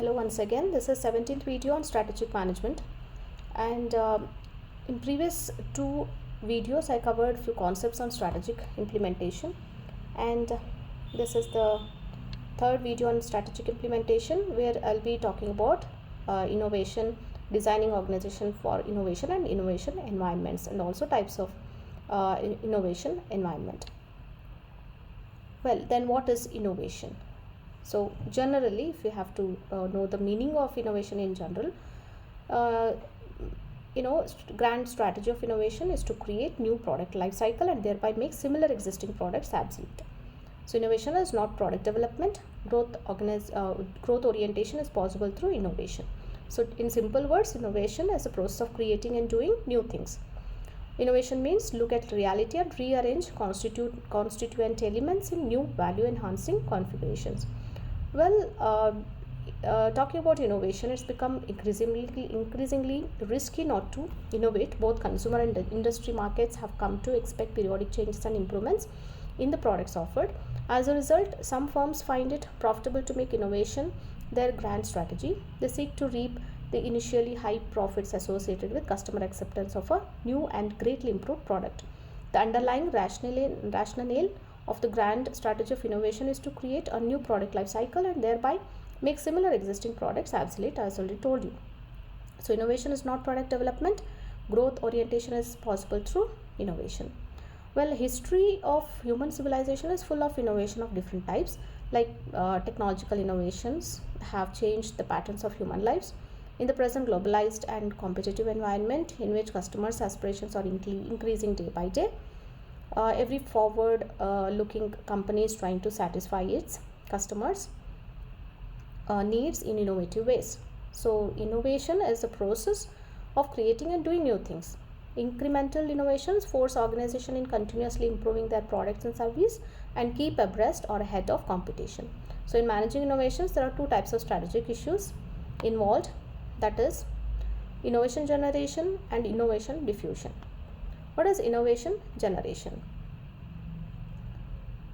Hello once again. This is 17th video on strategic management, and in previous two videos I covered few concepts on strategic implementation, and this is the third video on strategic implementation where I'll be talking about innovation, designing organization for innovation and innovation environments, and also types of innovation environment. Well, then what is innovation? So generally, if you have to know the meaning of innovation in general, uh, grand strategy of innovation is to create new product life cycle and thereby make similar existing products obsolete. So innovation is not product development. Growth orientation is possible through innovation. So in simple words, innovation is a process of creating and doing new things. Innovation means look at reality and rearrange constituent elements in new value enhancing configurations. Well, talking about innovation, it's become increasingly risky not to innovate. Both consumer and industry markets have come to expect periodic changes and improvements in the products offered. As a result, some firms find it profitable to make innovation their grand strategy. They seek to reap the initially high profits associated with customer acceptance of a new and greatly improved product. The underlying rationale of the grand strategy of innovation is to create a new product life cycle and thereby make similar existing products obsolete, as I already told you. So innovation is not product development. Growth orientation is possible through innovation. Well, history of human civilization is full of innovation of different types, like technological innovations have changed the patterns of human lives. In the present globalized and competitive environment in which customers' aspirations are increasing day by day, every forward looking company is trying to satisfy its customers' needs in innovative ways. So innovation is a process of creating and doing new things. Incremental innovations force organization in continuously improving their products and service and keep abreast or ahead of competition. So in managing innovations, there are two types of strategic issues involved, that is innovation generation and innovation diffusion. What is innovation generation?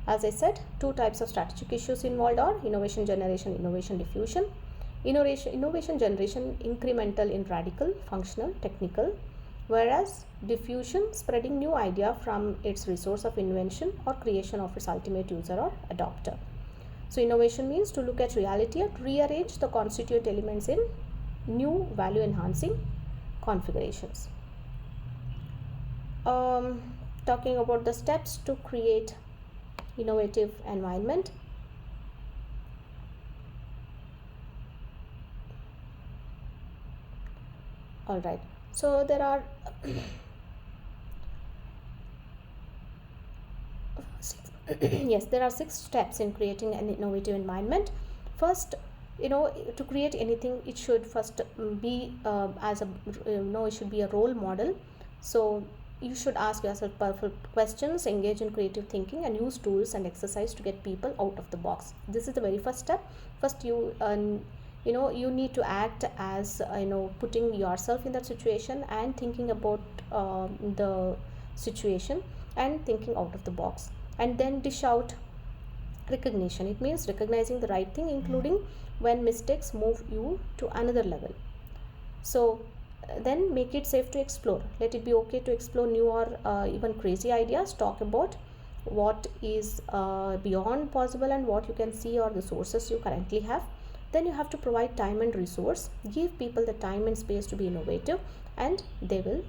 As I said, two types of strategic issues involved are innovation generation, innovation diffusion. Innovation generation incremental in radical, functional, technical, whereas diffusion spreading new idea from its resource of invention or creation of its ultimate user or adopter. So innovation means to look at reality and rearrange the constituent elements in new value enhancing configurations. Talking about the steps to create innovative environment. All right, so there are there are 6 steps in creating an innovative environment. First, to create anything, it should first be it should be a role model. So you should ask yourself powerful questions, engage in creative thinking, and use tools and exercise to get people out of the box. This is the very first step. First, you need to act as putting yourself in that situation and thinking about the situation and thinking out of the box, and then dish out recognition. It means recognizing the right thing, including when mistakes move you to another level. So then make it safe to explore. Let it be okay to explore new or even crazy ideas. Talk about what is beyond possible and what you can see or the sources you currently have. Then you have to provide time and resource. Give people the time and space to be innovative, and they will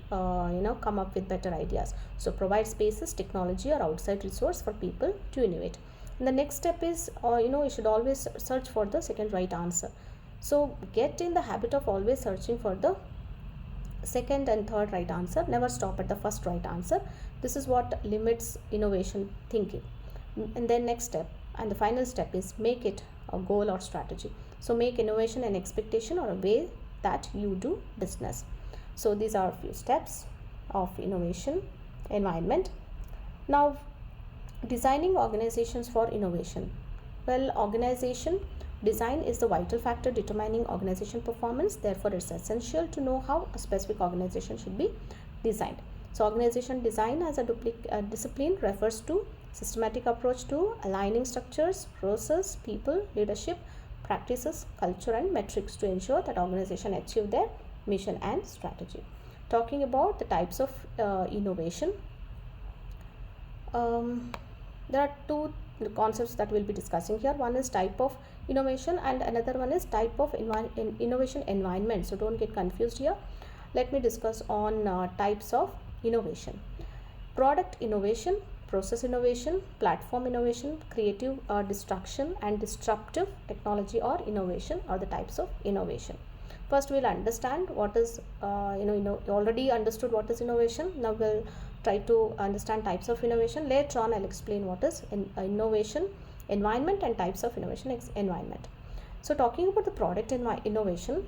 come up with better ideas. So provide spaces, technology or outside resource for people to innovate. And the next step is you should always search for the second right answer. So get in the habit of always searching for the second and third right answer. Never stop at the first right answer. This is what limits innovation thinking. And then next step and the final step is make it a goal or strategy. So make innovation an expectation or a way that you do business. So these are a few steps of innovation environment. Now, designing organizations for innovation. Well, organization design is the vital factor determining organization performance. Therefore, it's essential to know how a specific organization should be designed. So organization design as a discipline refers to systematic approach to aligning structures, process, people, leadership, practices, culture and metrics to ensure that organization achieve their mission and strategy. Talking about the types of innovation, there are two concepts that we'll be discussing here. One is type of innovation and another one is type of innovation environment. So don't get confused here. Let me discuss on types of innovation. Product innovation, process innovation, platform innovation, creative destruction and disruptive technology or innovation are the types of innovation. First we'll understand what is you already understood what is innovation. Now we'll try to understand types of innovation. Later on I'll explain what is innovation environment and types of innovation environment. So talking about the product innovation,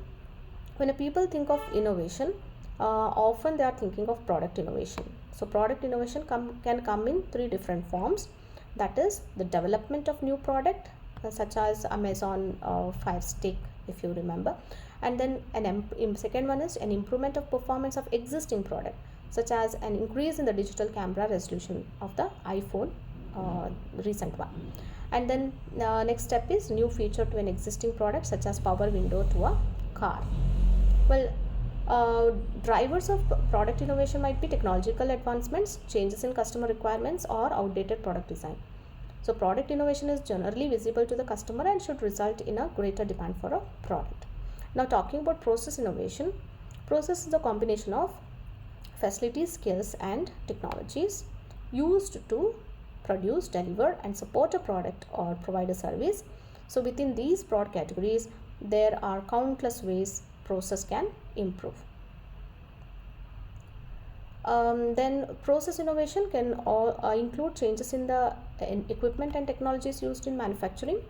when people think of innovation, often they are thinking of product innovation. So product innovation can come in three different forms. That is the development of new product, such as Amazon Fire Stick, if you remember. And then second one is an improvement of performance of existing product, such as an increase in the digital camera resolution of the iPhone recent one. And then next step is new feature to an existing product, such as power window to a car. Well, drivers of product innovation might be technological advancements, changes in customer requirements or outdated product design. So product innovation is generally visible to the customer and should result in a greater demand for a product. Now talking about process innovation, process is a combination of facilities, skills and technologies used to produce, deliver and support a product or provide a service. So within these broad categories, there are countless ways process can improve. Then process innovation can include changes in the equipment and technologies used in manufacturing,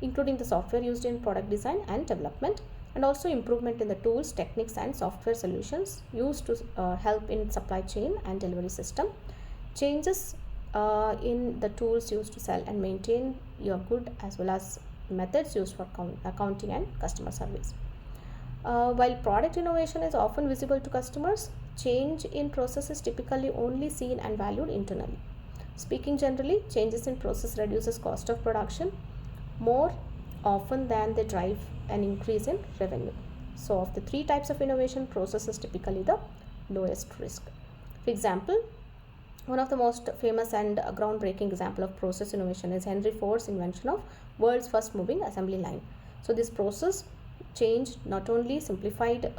including the software used in product design and development, and also improvement in the tools, techniques and software solutions used to help in supply chain and delivery system, changes in the tools used to sell and maintain your good, as well as methods used for accounting and customer service. While product innovation is often visible to customers, change in process is typically only seen and valued internally. Speaking generally, changes in process reduces cost of production more often than they drive an increase in revenue. So of the three types of innovation, process is typically the lowest risk. For example, one of the most famous and groundbreaking example of process innovation is Henry Ford's invention of world's first moving assembly line. So this process changed not only simplified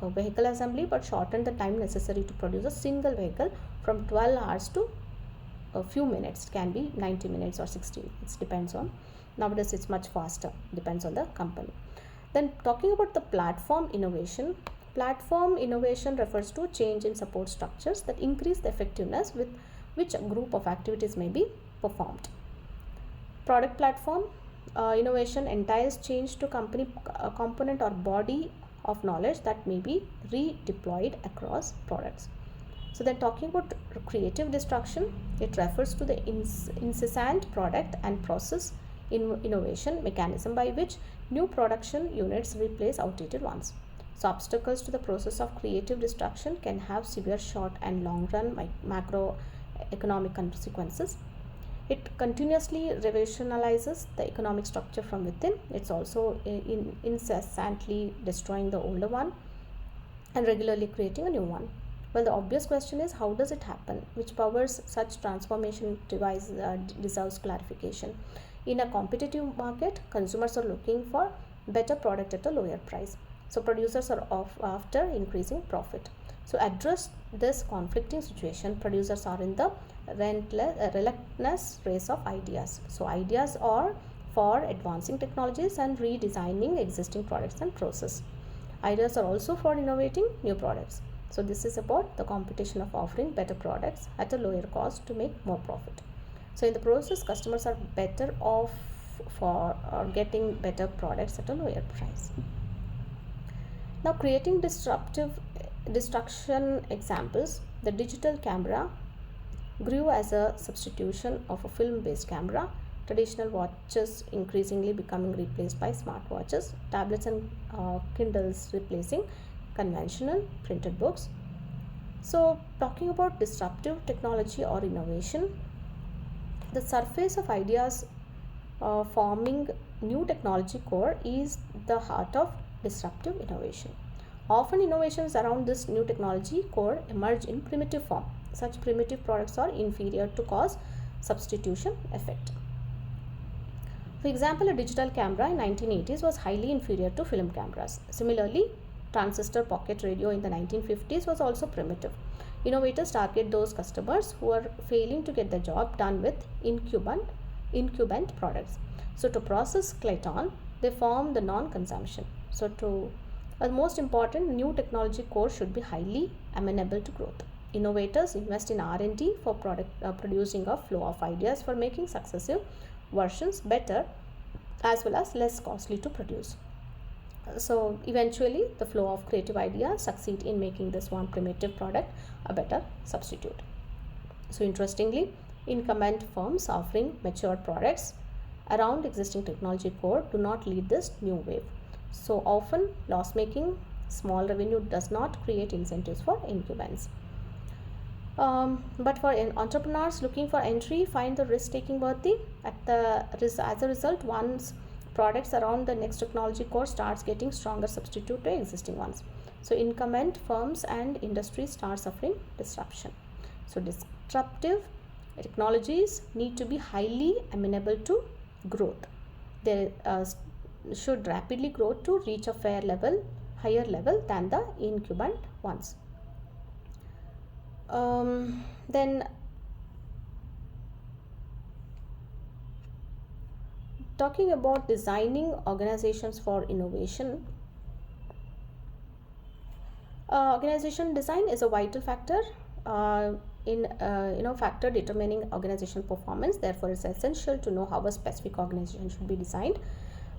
vehicle assembly, but shortened the time necessary to produce a single vehicle from 12 hours to a few minutes. It can be 90 minutes or 60 minutes, depends on. Nowadays it's much faster, depends on the company. Then talking about the platform innovation refers to change in support structures that increase the effectiveness with which a group of activities may be performed. Product platform innovation entails change to company component or body of knowledge that may be redeployed across products. So then talking about creative destruction, it refers to the incessant product and process innovation mechanism by which new production units replace outdated ones. So obstacles to the process of creative destruction can have severe short and long run macroeconomic consequences. It continuously revolutionizes the economic structure from within. It's also incessantly destroying the older one and regularly creating a new one. Well, the obvious question is, how does it happen? Which powers such transformation deserves clarification. In a competitive market, consumers are looking for better product at a lower price. So producers are after increasing profit. So address this conflicting situation, producers are in the relentless race of ideas. So ideas are for advancing technologies and redesigning existing products and process. Ideas are also for innovating new products. So this is about the competition of offering better products at a lower cost to make more profit. So in the process, customers are better off for getting better products at a lower price. Now creating destruction examples, the digital camera grew as a substitution of a film-based camera, traditional watches increasingly becoming replaced by smartwatches, tablets and Kindles replacing conventional printed books. So talking about disruptive technology or innovation, the surface of ideas forming new technology core is the heart of disruptive innovation. Often innovations around this new technology core emerge in primitive form. Such primitive products are inferior to cause substitution effect. For example, a digital camera in 1980s was highly inferior to film cameras. Similarly, transistor pocket radio in the 1950s was also primitive. Innovators target those customers who are failing to get the job done with incumbent products. So to process Clayton, they form the non-consumption. So to the most important, new technology core should be highly amenable to growth. Innovators invest in R&D for producing a flow of ideas for making successive versions better as well as less costly to produce. So eventually the flow of creative ideas succeed in making this one primitive product a better substitute. So interestingly, incumbent firms offering mature products around existing technology core do not lead this new wave. So often loss-making small revenue does not create incentives for incumbents. But for entrepreneurs looking for entry, find the risk-taking worthy. As a result, once products around the next technology core starts getting stronger substitute to existing ones. So incumbent firms and industries start suffering disruption. So disruptive technologies need to be highly amenable to growth. They should rapidly grow to reach a higher level than the incumbent ones. Then talking about designing organizations for innovation, organization design is a vital factor factor determining organization performance. Therefore, it's essential to know how a specific organization should be designed,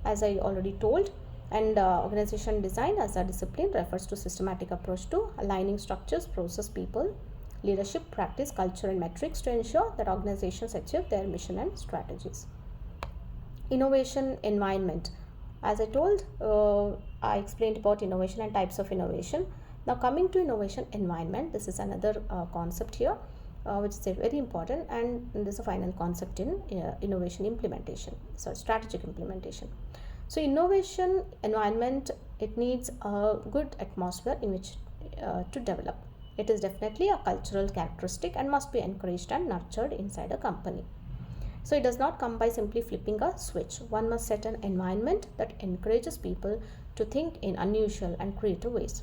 as I already told. And organization design as a discipline refers to systematic approach to aligning structures, process, people, leadership, practice, culture, and metrics to ensure that organizations achieve their mission and strategies. Innovation environment. As I told, I explained about innovation and types of innovation. Now coming to innovation environment, this is another concept here which is very important, and this is a final concept in innovation implementation, so strategic implementation. So innovation environment, it needs a good atmosphere in which to develop. It is definitely a cultural characteristic and must be encouraged and nurtured inside a company. So it does not come by simply flipping a switch. One must set an environment that encourages people to think in unusual and creative ways.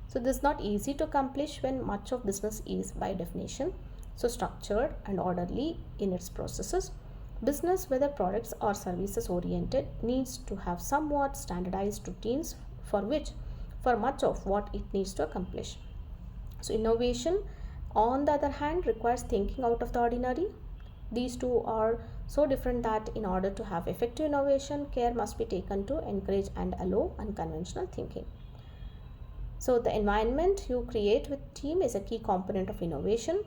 So this is not easy to accomplish when much of business is by definition so structured and orderly in its processes. Business, whether products or services oriented, needs to have somewhat standardized routines for much of what it needs to accomplish. So innovation, on the other hand, requires thinking out of the ordinary. These two are so different that in order to have effective innovation, care must be taken to encourage and allow unconventional thinking. So the environment you create with team is a key component of innovation.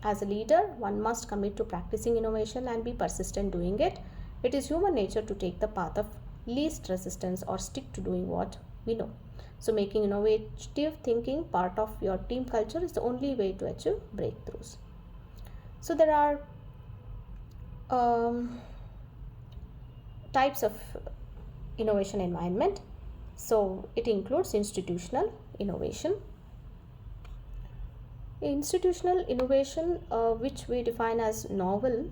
As a leader, one must commit to practicing innovation and be persistent doing it. It is human nature to take the path of least resistance or stick to doing what we know. So making innovative thinking part of your team culture is the only way to achieve breakthroughs. So there are types of innovation environment. So it includes institutional innovation. Institutional innovation, which we define as novel,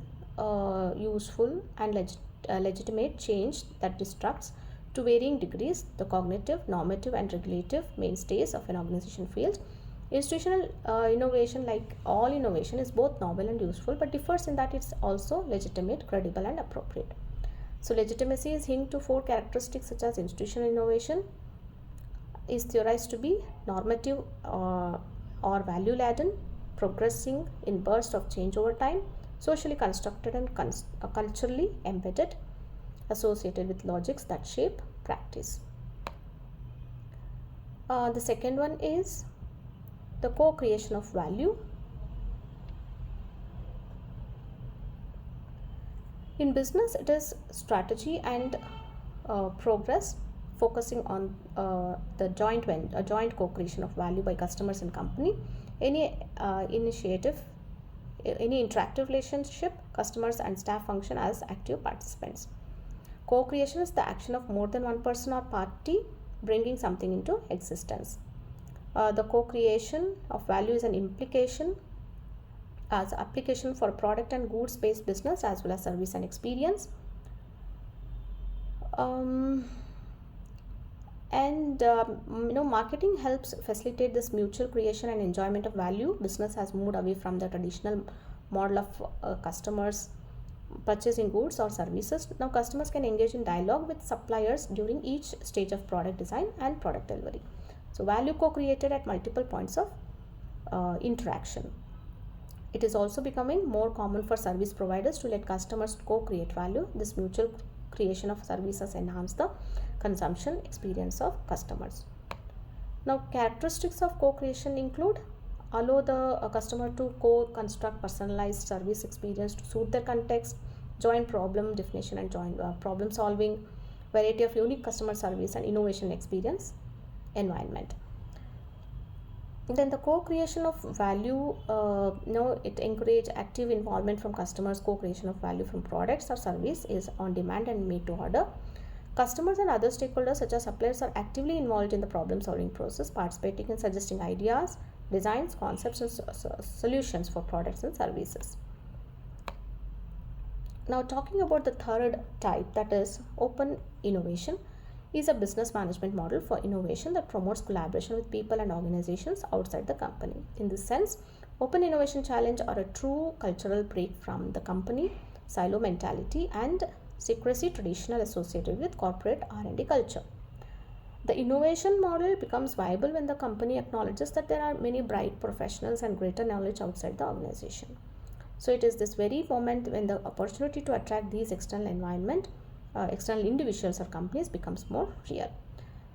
useful and legitimate change that disrupts to varying degrees the cognitive, normative and regulative mainstays of an organization field. Institutional innovation, like all innovation, is both novel and useful, but differs in that it's also legitimate, credible and appropriate. So legitimacy is linked to 4 characteristics such as institutional innovation is theorized to be normative or value laden, progressing in bursts of change over time, socially constructed and culturally embedded, associated with logics that shape practice. The second one is the co-creation of value. In business, it is strategy and progress, focusing on the joint co-creation of value by customers and company. Any initiative, any interactive relationship, customers and staff function as active participants. Co-creation is the action of more than one person or party bringing something into existence. The co-creation of value is an implication as application for product and goods based business as well as service and experience. Marketing helps facilitate this mutual creation and enjoyment of value. Business has moved away from the traditional model of customers purchasing goods or services. Now customers can engage in dialogue with suppliers during each stage of product design and product delivery. So value co-created at multiple points of interaction. It is also becoming more common for service providers to let customers co-create value. This mutual creation of services enhance the consumption experience of customers. Now characteristics of co-creation include allow the customer to co-construct personalized service experience to suit their context, joint problem definition and joint problem solving, variety of unique customer service and innovation experience environment. Then the co-creation of value, it encourage active involvement from customers. Co-creation of value from products or service is on demand and made to order. Customers and other stakeholders such as suppliers are actively involved in the problem solving process, participating in suggesting ideas, designs, concepts and solutions for products and services. Now talking about the third type, that is open innovation, is a business management model for innovation that promotes collaboration with people and organizations outside the company. In this sense, open innovation challenge are a true cultural break from the company silo mentality and secrecy traditional associated with corporate R&D culture. The innovation model becomes viable when the company acknowledges that there are many bright professionals and greater knowledge outside the organization. So it is this very moment when the opportunity to attract these external individuals or companies becomes more real.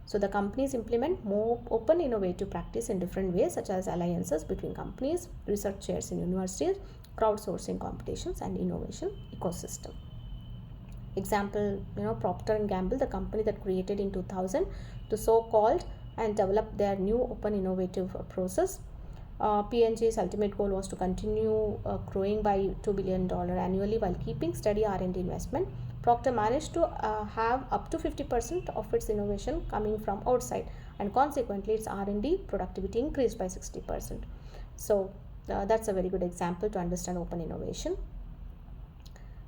So the companies implement more open innovative practice in different ways, such as alliances between companies, research chairs in universities, crowdsourcing competitions and innovation ecosystem. Example, Procter & Gamble, the company that created in 2000 the so-called and developed their new open innovative process. P&G's ultimate goal was to continue growing by $2 billion annually while keeping steady R&D investment. Procter managed to have up to 50% of its innovation coming from outside, and consequently its R&D productivity increased by 60%. So that's a very good example to understand open innovation.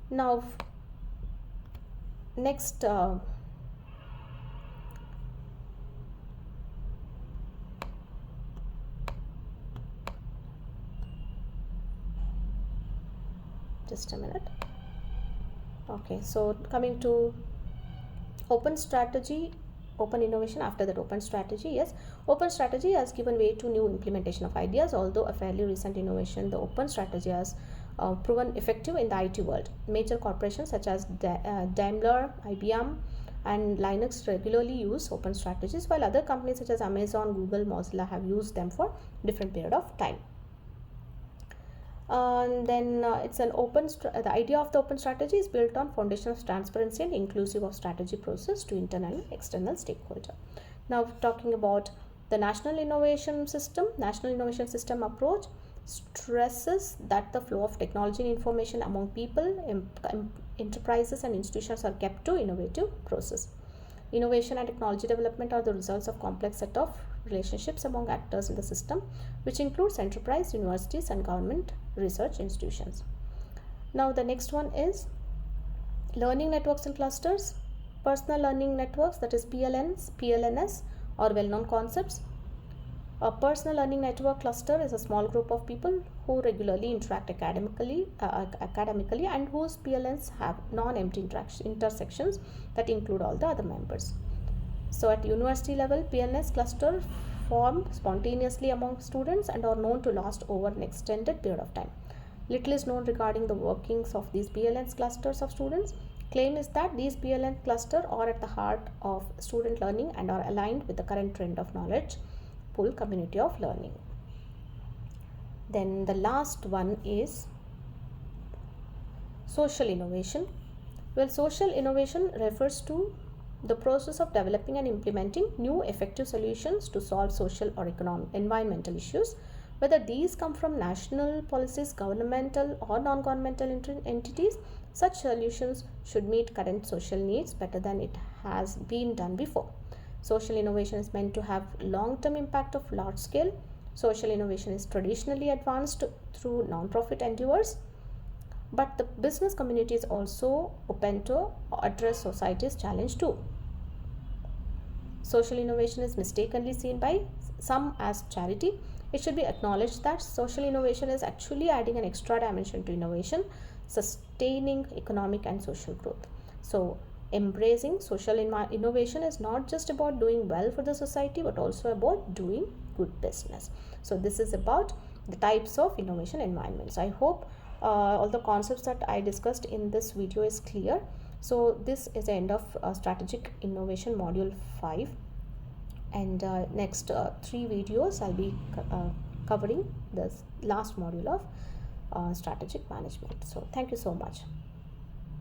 Now next just a minute. Okay, so coming to open strategy, open innovation. After that, open strategy. Yes, open strategy has given way to new implementation of ideas. Although a fairly recent innovation, the open strategy has proven effective in the IT world. Major corporations such as Daimler, IBM and Linux regularly use open strategies, while other companies such as Amazon, Google, Mozilla have used them for different period of time. And then it's an the idea of the open strategy is built on foundation of transparency and inclusive of strategy process to internal and external stakeholder. Now talking about the national innovation system approach stresses that the flow of technology and information among people, enterprises and institutions are kept to innovative process. Innovation and technology development are the results of complex set of relationships among actors in the system, which includes enterprise, universities and government research institutions. Now the next one is learning networks and clusters. Personal learning networks, that is PLNS, are well-known concepts. A personal learning network cluster is a small group of people who regularly interact academically and whose PLNs have non-empty intersections that include all the other members. So at university level, PLNS cluster form spontaneously among students and are known to last over an extended period of time. Little is known regarding the workings of these PLNS clusters of students. Claim is that these PLN clusters are at the heart of student learning and are aligned with the current trend of knowledge pool community of learning. Then the last one is social innovation. Well, social innovation refers to the process of developing and implementing new effective solutions to solve social or environmental issues, whether these come from national policies, governmental or non-governmental entities, Such solutions should meet current social needs better than it has been done before. Social innovation is meant to have long-term impact of large scale. Social innovation is traditionally advanced through non-profit endeavors, but the business community is also open to address society's challenge too. Social innovation is mistakenly seen by some as charity. It should be acknowledged that social innovation is actually adding an extra dimension to innovation, sustaining economic and social growth. So, embracing social innovation is not just about doing well for the society but also about doing good business. So, this is about the types of innovation environments. I hope all the concepts that I discussed in this video is clear. So this is the end of strategic innovation module 5, and next 3 videos I'll be covering the last module of strategic management. So thank you so much.